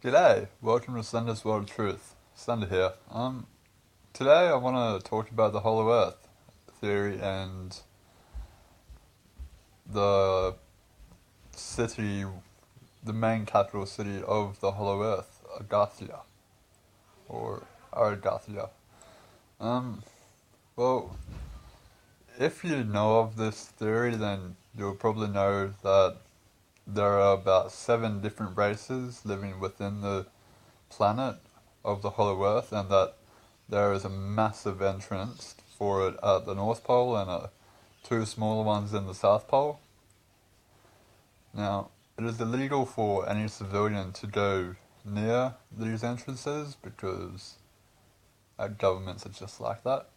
G'day, welcome to Slenders World of Truth. Slender here. Today I want to talk about the Hollow Earth theory and the city, the main capital city of the Hollow Earth, Agathia, or Argathia. Um, well, if you know of this theory, then you'll probably know that there are about 7 different races living within the planet of the Hollow Earth, and that there is a massive entrance for it at the North Pole and two smaller ones in the South Pole. Now, it is illegal for any civilian to go near these entrances because our governments are just like that.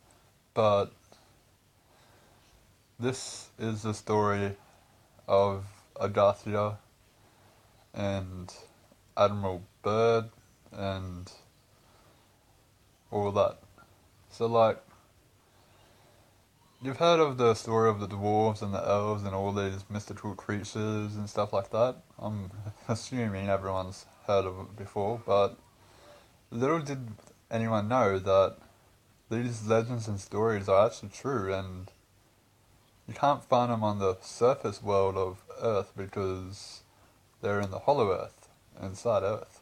But this is the story of Agathia and Admiral Byrd and all that. So, you've heard of the story of the dwarves and the elves and all these mystical creatures and stuff like that. I'm assuming everyone's heard of it before, but little did anyone know that these legends and stories are actually true, and you can't find them on the surface world of Earth because they're in the Hollow Earth, inside Earth.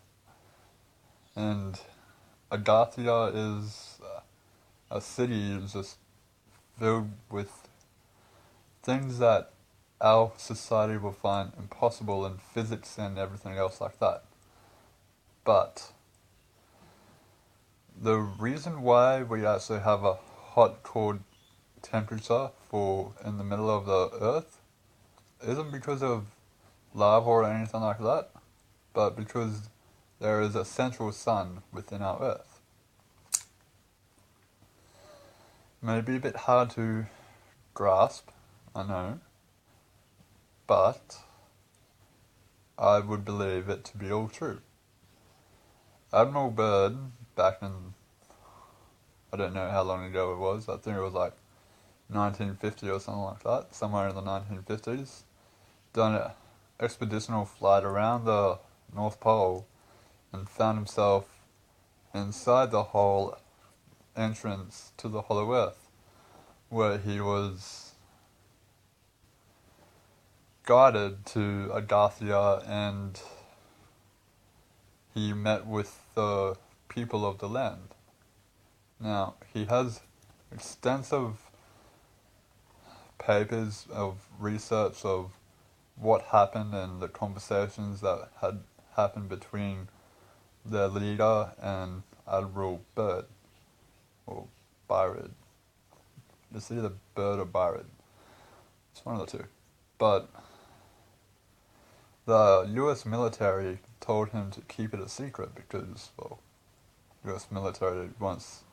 And Agathia is a city just filled with things that our society will find impossible in physics and everything else like that. But the reason why we actually have a hot, cold temperature for in the middle of the Earth isn't because of lava or anything like that, but because there is a central sun within our Earth. It may be a bit hard to grasp, I know, but I would believe it to be all true. Admiral Byrd, back in, I don't know how long ago it was, I think it was like 1950 or something like that, somewhere in the 1950s, done an expeditional flight around the North Pole and found himself inside the whole entrance to the Hollow Earth, where he was guided to Agathia and he met with the people of the land. Now, he has extensive papers of research of what happened and the conversations that had happened between their leader and Admiral Byrd, or Byrd. It's either Byrd or Byrd. It's one of the two. But the US military told him to keep it a secret because, well, US military wants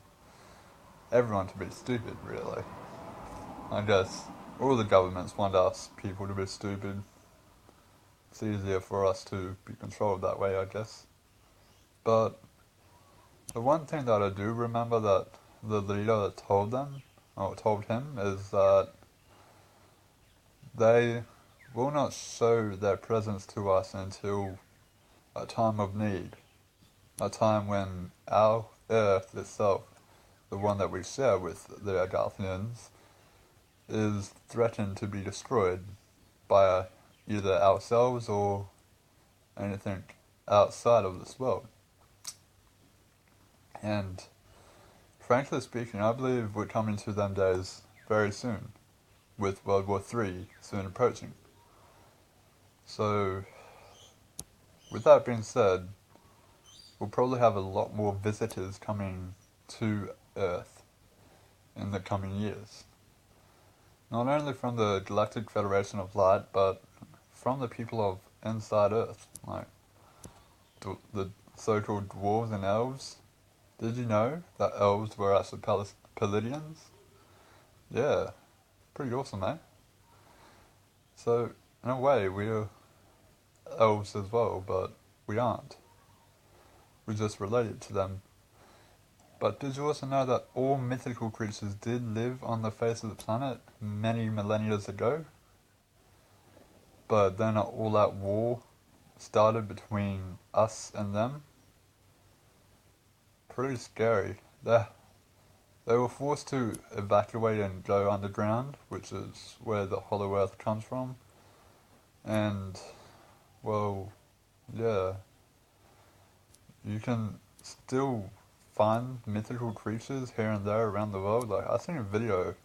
everyone to be stupid, really. I guess all the governments want us people to be stupid. It's easier for us to be controlled that way, I guess. But the one thing that I do remember that the leader told them, or told him, is that they will not show their presence to us until a time of need. A time when our Earth itself, the one that we share with the Agarthians, is threatened to be destroyed by either ourselves or anything outside of this world. And frankly speaking, I believe we're coming to them days very soon, with World War III soon approaching. So, with that being said, we'll probably have a lot more visitors coming to Earth in the coming years. Not only from the Galactic Federation of Light, but from the people of inside Earth, like the so-called dwarves and elves. Did you know that elves were actually Palladians? Yeah, pretty awesome, eh? So, in a way, we're elves as well, but we aren't. We're just related to them. But did you also know that all mythical creatures did live on the face of the planet many millennia ago? But then all that war started between us and them. Pretty scary. They were forced to evacuate and go underground, which is where the Hollow Earth comes from. And, well, yeah, you can still find mythical creatures here and there around the world. Like, I've seen a video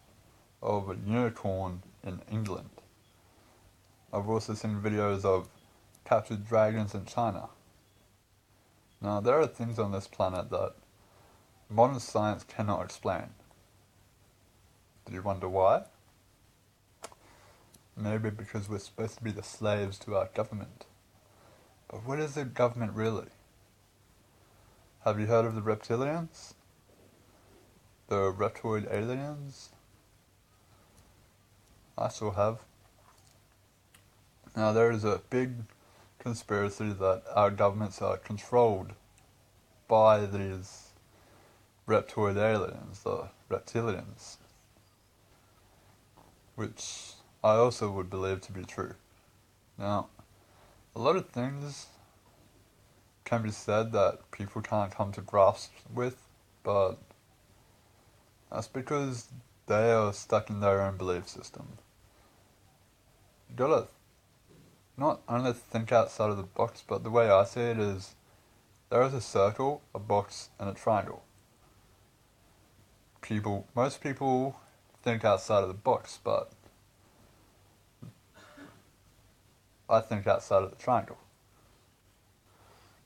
of a unicorn in England. I've also seen videos of captured dragons in China. Now, there are things on this planet that modern science cannot explain. Do you wonder why? Maybe because we're supposed to be the slaves to our government. But what is the government really? Have you heard of the reptilians? The reptoid aliens? I sure have. Now there is a big conspiracy that our governments are controlled by these reptoid aliens, the reptilians, which I also would believe to be true. Now, a lot of things can be said that people can't come to grasp with, but that's because they are stuck in their own belief system. You gotta not only think outside of the box, but the way I see it is there is a circle, a box, and a triangle. Most people think outside of the box, but I think outside of the triangle.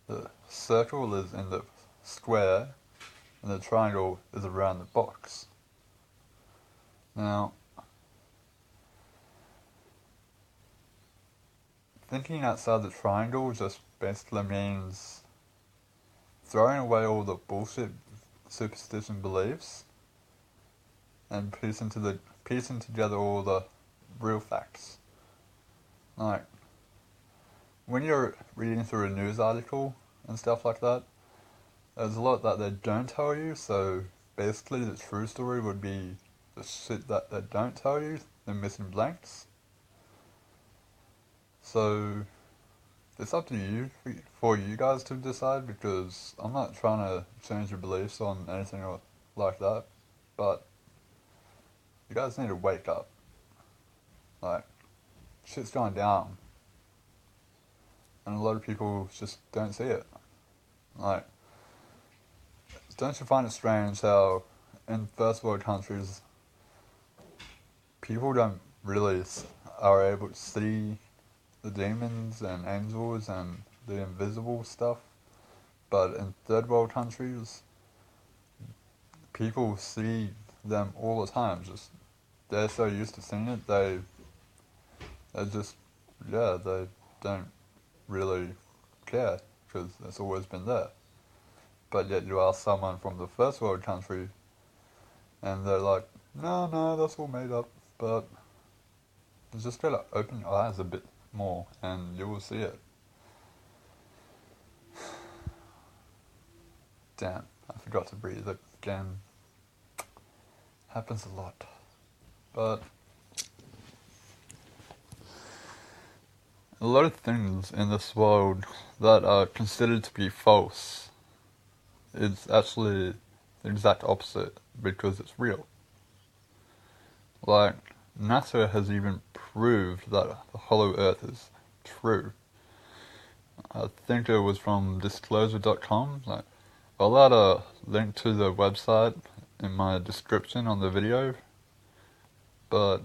The circle is in the square, and the triangle is around the box. Now, thinking outside the triangle just basically means throwing away all the bullshit superstition beliefs and piecing together all the real facts. Like, when you're reading through a news article and stuff like that, there's a lot that they don't tell you, so basically the true story would be the shit that they don't tell you, the missing blanks. So, it's up to you, for you guys to decide, because I'm not trying to change your beliefs on anything like that, but you guys need to wake up. Like, shit's going down. And a lot of people just don't see it. Like, don't you find it strange how in first world countries, people don't really are able to see the demons and angels and the invisible stuff, but in third world countries, people see them all the time. Just they're so used to seeing it, they don't really care because it's always been there. But yet you ask someone from the first world country, and they're like, no, that's all made up. But you just gotta open your eyes a bit more, and you will see it. Damn, I forgot to breathe again. Happens a lot. But a lot of things in this world that are considered to be false is actually the exact opposite, because it's real. Like, NASA has even proved that the Hollow Earth is true. I think it was from disclosure.com. Like, I'll add a link to the website in my description on the video. But,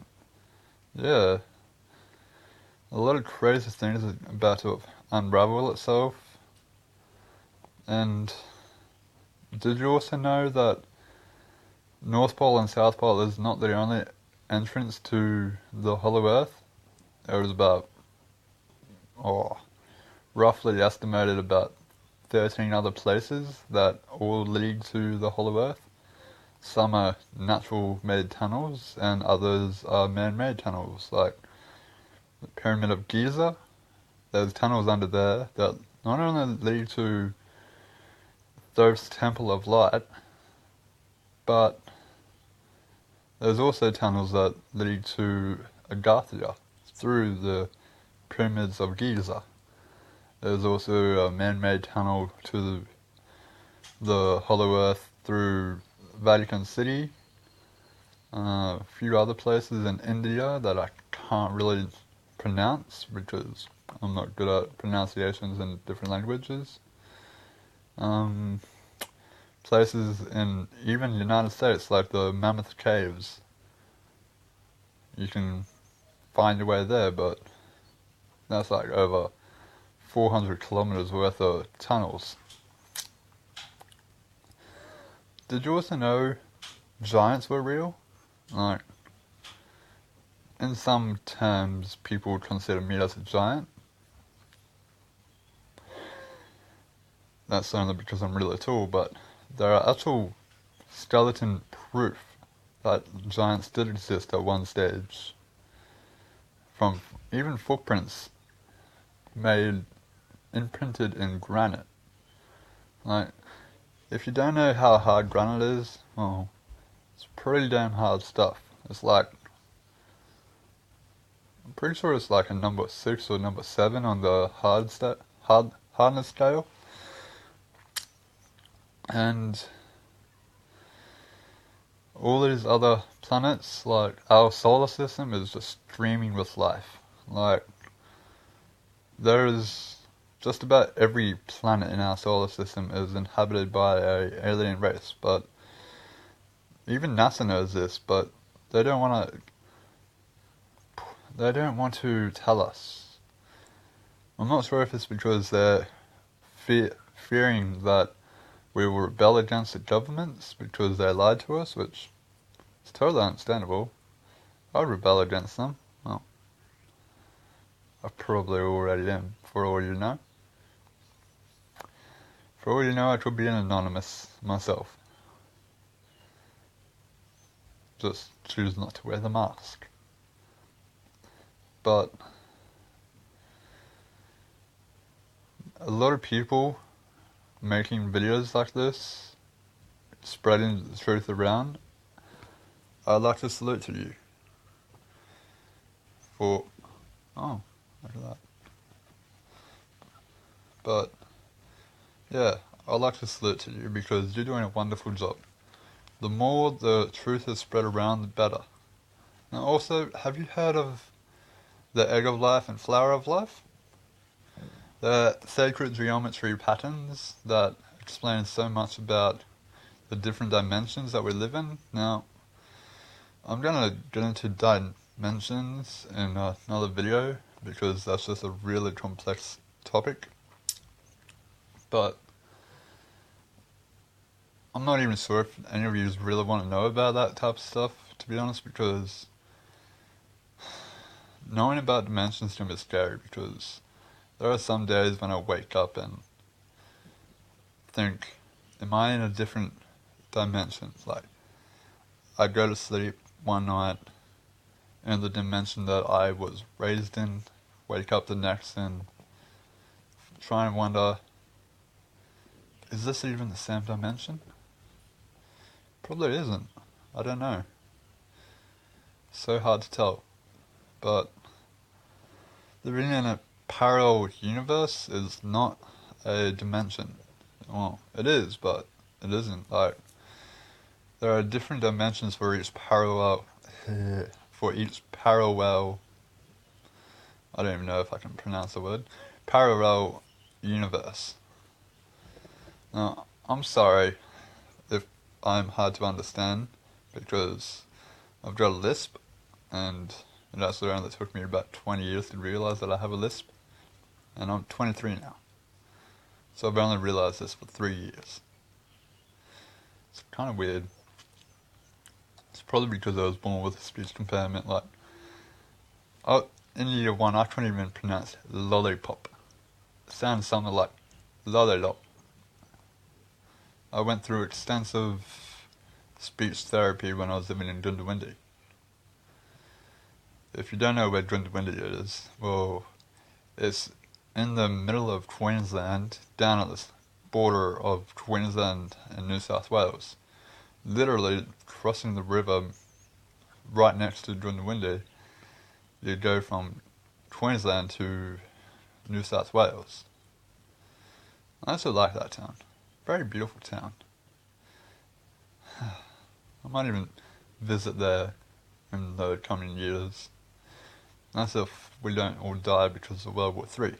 yeah, a lot of crazy things are about to unravel itself. And did you also know that North Pole and South Pole is not the only entrance to the Hollow Earth? There was about, roughly estimated about 13 other places that all lead to the Hollow Earth. Some are natural-made tunnels, and others are man-made tunnels, like the Pyramid of Giza. There's tunnels under there that not only lead to Thoth's Temple of Light, but there's also tunnels that lead to Agartha through the Pyramids of Giza. There's also a man-made tunnel to the Hollow Earth through Vatican City. A few other places in India that I can't really pronounce because I'm not good at pronunciations in different languages. Places in even the United States, like the Mammoth Caves. You can find your way there, but that's like over 400 kilometers worth of tunnels. Did you also know giants were real? Like, in some terms, people would consider me as a giant. That's only because I'm really tall, but there are actual skeleton proof that giants did exist at one stage. From even footprints made imprinted in granite. Like, if you don't know how hard granite is, well, it's pretty damn hard stuff. It's like, I'm pretty sure it's like a number 6 or number 7 on the hardness scale. And all these other planets, like our solar system, is just streaming with life. Like, there is just about every planet in our solar system is inhabited by a alien race, but even NASA knows this, but they don't want to tell us. I'm not sure if it's because they're fearing that we will rebel against the governments because they lied to us, which is totally understandable. I'd rebel against them. Well, I probably already am, for all you know. For all you know, I could be an anonymous myself. Just choose not to wear the mask. But a lot of people making videos like this, spreading the truth around, I'd like to salute to you. Oh, look at that. But, yeah, I'd like to salute to you because you're doing a wonderful job. The more the truth is spread around, the better. Now also, have you heard of the egg of life and flower of life? They're sacred geometry patterns that explain so much about the different dimensions that we live in. Now, I'm gonna get into dimensions in another video because that's just a really complex topic. But I'm not even sure if any of you really want to know about that type of stuff, to be honest, because knowing about dimensions can be scary because there are some days when I wake up and think, am I in a different dimension? Like, I go to sleep one night in the dimension that I was raised in, wake up the next and try and wonder, is this even the same dimension? Probably isn't. I don't know. So hard to tell. But living in a parallel universe is not a dimension. Well, it is, but it isn't. Like, there are different dimensions for each parallel. I don't even know if I can pronounce the word. Parallel universe. Now, I'm sorry if I'm hard to understand because I've got a lisp, and it actually only took me about 20 years to realize that I have a lisp, and I'm 23 now. So I've only realized this for 3 years. It's kind of weird. It's probably because I was born with a speech impairment. Like, in year 1, I couldn't even pronounce lollipop. It sounds something like lollipop. I went through extensive speech therapy when I was living in Goondiwindi. If you don't know where Goondiwindi is, well, it's in the middle of Queensland, down at the border of Queensland and New South Wales. Literally crossing the river right next to Goondiwindi, you go from Queensland to New South Wales. I also like that town. Very beautiful town. I might even visit there in the coming years. That's if we don't all die because of World War III.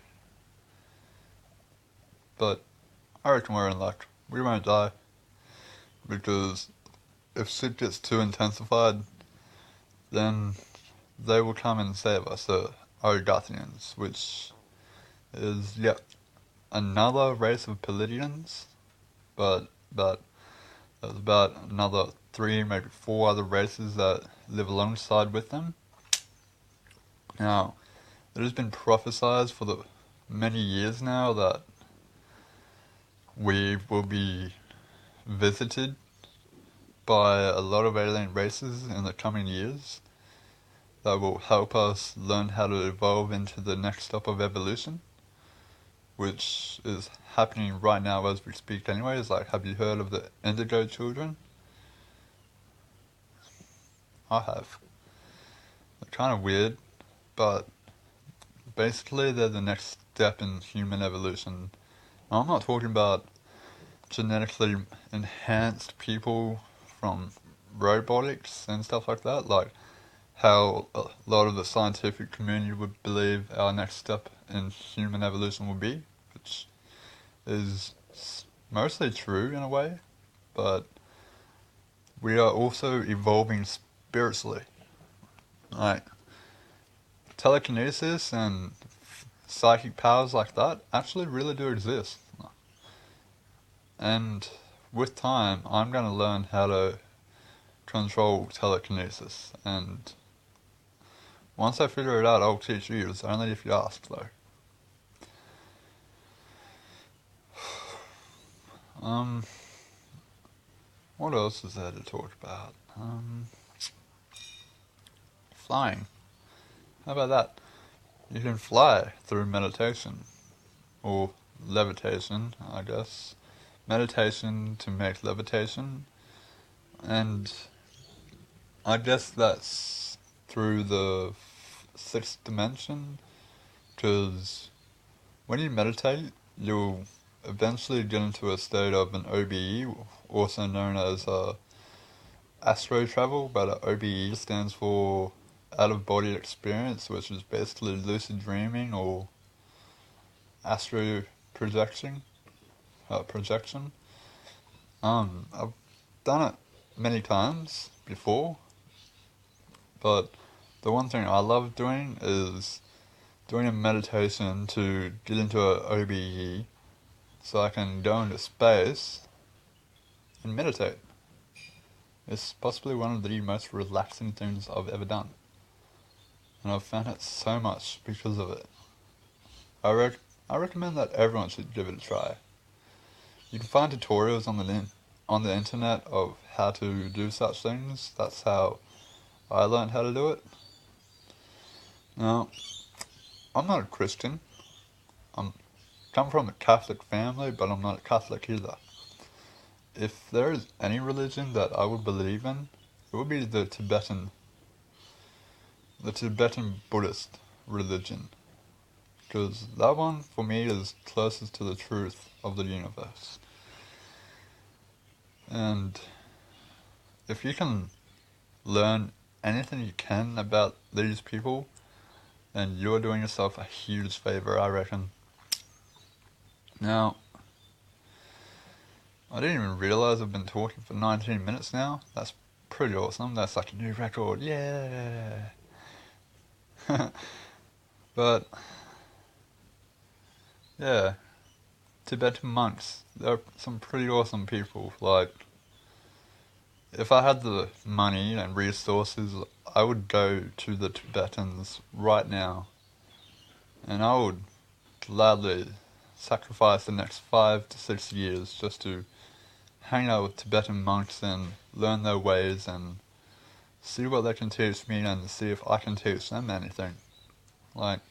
But I reckon we're in luck. We won't die because if shit gets too intensified, then they will come and save us, the Argothians, which is yet another race of Palladians, but there's about another 3, maybe 4 other races that live alongside with them. Now, it has been prophesized for the many years now that we will be visited by a lot of alien races in the coming years that will help us learn how to evolve into the next step of evolution, which is happening right now as we speak anyways. Like, have you heard of the Indigo Children? I have. They're kind of weird, but basically they're the next step in human evolution. Now, I'm not talking about genetically enhanced people from robotics and stuff like that, like how a lot of the scientific community would believe our next step in human evolution will be, which is mostly true in a way, but we are also evolving spiritually. Like, telekinesis and psychic powers like that actually really do exist. And with time, I'm going to learn how to control telekinesis, and once I figure it out, I'll teach you. It's only if you ask, though. What else is there to talk about? Flying. How about that? You can fly through meditation, or levitation, I guess. Meditation to make levitation, and I guess that's through the 6th dimension, because when you meditate, you'll eventually get into a state of an OBE, also known as astro travel, but OBE stands for out of body experience, which is basically lucid dreaming or astro projection. I've done it many times before, but the one thing I love doing is doing a meditation to get into a OBE so I can go into space and meditate. It's possibly one of the most relaxing things I've ever done, and I've found it so much because of it. I recommend that everyone should give it a try. You can find tutorials on the internet of how to do such things. That's how I learned how to do it. Now, I'm not a Christian. I'm come from a Catholic family, but I'm not a Catholic either. If there is any religion that I would believe in, it would be the Tibetan Buddhist religion, because that one for me is closest to the truth of the universe. And if you can learn anything you can about these people, then you're doing yourself a huge favor, I reckon. Now, I didn't even realize I've been talking for 19 minutes now. That's pretty awesome. That's like a new record. Yeah. But, yeah. Tibetan monks. They're some pretty awesome people. Like, if I had the money and resources, I would go to the Tibetans right now. And I would gladly sacrifice the next 5 to 6 years just to hang out with Tibetan monks and learn their ways and see what they can teach me and see if I can teach them anything. Like,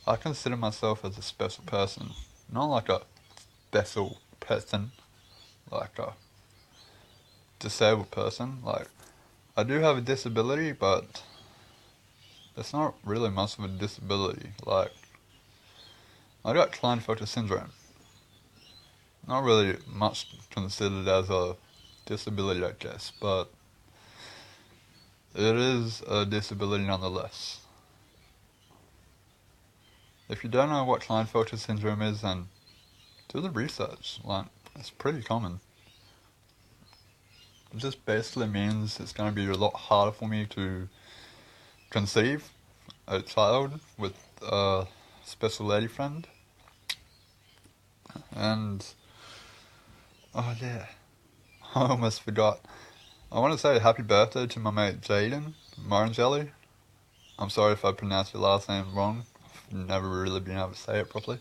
I consider myself as a special person. Not like a special person, like a disabled person. Like, I do have a disability, but it's not really much of a disability. Like, I got Klinefelter syndrome, not really much considered as a disability, I guess, but it is a disability nonetheless. If you don't know what Klinefelter syndrome is, then do the research. Like, it's pretty common. It just basically means it's going to be a lot harder for me to conceive a child with a special lady friend. And, oh yeah, I almost forgot. I want to say happy birthday to my mate Jaden Marangeli. I'm sorry if I pronounced your last name wrong. I've never really been able to say it properly.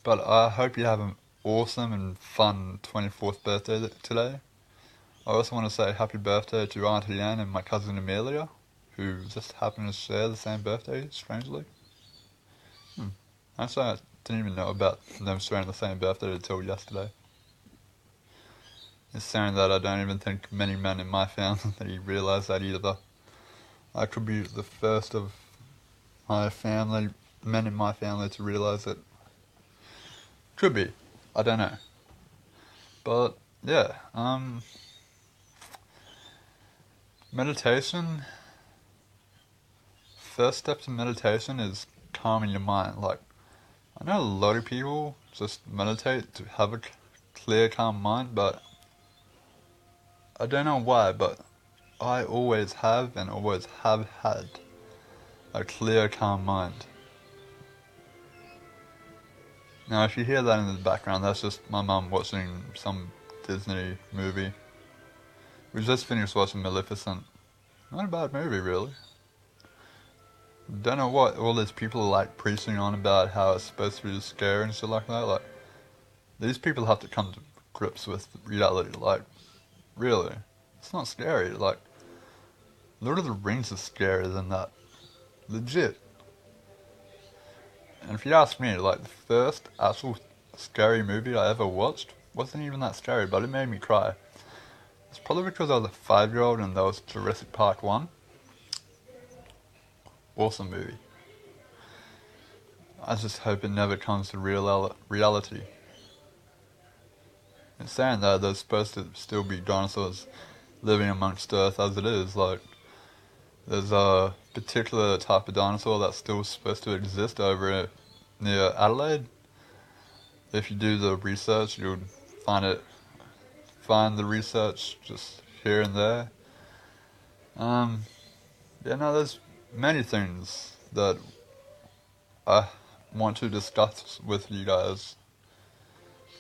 But I hope you have an awesome and fun 24th birthday today. I also want to say happy birthday to Auntie Anne and my cousin Amelia, who just happen to share the same birthday, strangely. Actually, I didn't even know about them sharing the same birthday until yesterday. It's saying that I don't even think many men in my family realise that either. I could be the first of men in my family to realise it. Could be. I don't know. But, yeah, meditation. First step to meditation is calming your mind. Like, I know a lot of people just meditate to have a clear, calm mind, but I don't know why, but I always have and always have had a clear, calm mind. Now, if you hear that in the background, that's just my mum watching some Disney movie. We just finished watching Maleficent. Not a bad movie, really. Don't know what all these people are like preaching on about how it's supposed to be scary and shit like that. Like, these people have to come to grips with reality. Like, really, it's not scary. Like, Lord of the Rings is scarier than that. Legit. And if you ask me, like, the first actual scary movie I ever watched wasn't even that scary, but it made me cry. It's probably because I was a 5-year-old and that was Jurassic Park 1. Awesome movie. I just hope it never comes to reality. In saying that, there's supposed to still be dinosaurs living amongst Earth as it is. Like, there's a particular type of dinosaur that's still supposed to exist over near Adelaide. If you do the research, you'll find the research just here and there. Yeah, no, there's many things that I want to discuss with you guys.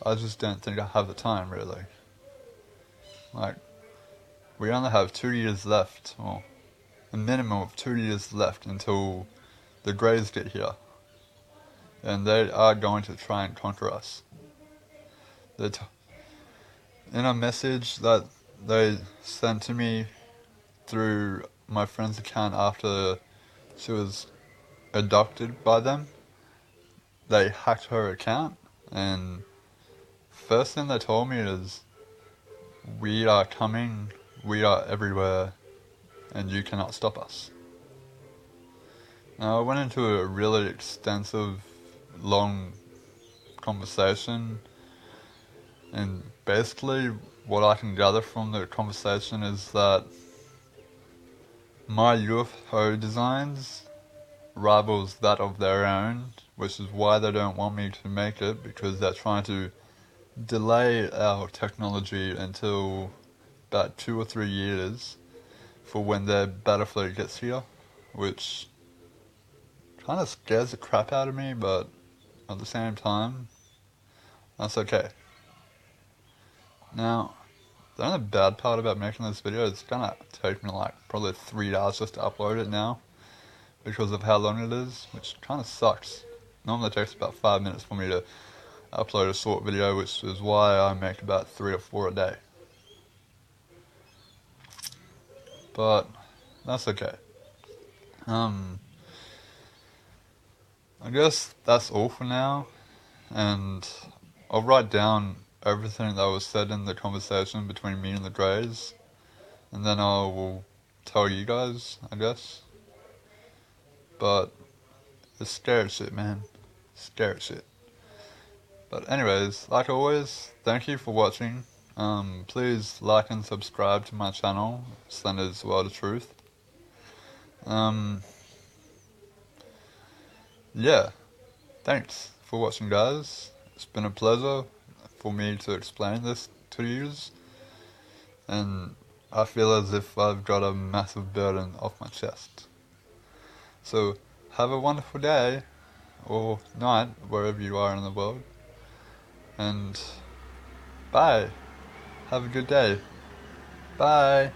I just don't think I have the time, really. Like, we only have 2 years left, or a minimum of 2 years left until the Greys get here. And they are going to try and conquer us. In a message that they sent to me through my friend's account after she was adopted by them, they hacked her account, and first thing they told me is, we are coming, we are everywhere, and you cannot stop us. Now, I went into a really extensive, long conversation, and basically what I can gather from the conversation is that my UFO designs rivals that of their own, which is why they don't want me to make it, because they're trying to delay our technology until about 2 or 3 years for when their battle fleet gets here, which kind of scares the crap out of me, but at the same time, that's okay. Now, the only bad part about making this video is it's gonna take me like probably 3 hours just to upload it now, because of how long it is, which kind of sucks. Normally it takes about 5 minutes for me to upload a short video, which is why I make about 3 or 4 a day. But that's okay. I guess that's all for now, and I'll write down everything that was said in the conversation between me and the Greys, and then I will tell you guys, I guess. But it's scary shit, man. Scary shit. But anyways, like always, thank you for watching. Please like and subscribe to my channel, Slenders World of Truth. Yeah, thanks for watching, guys. It's been a pleasure for me to explain this to you, and I feel as if I've got a massive burden off my chest. So, have a wonderful day, or night, wherever you are in the world, and bye. Have a good day. Bye.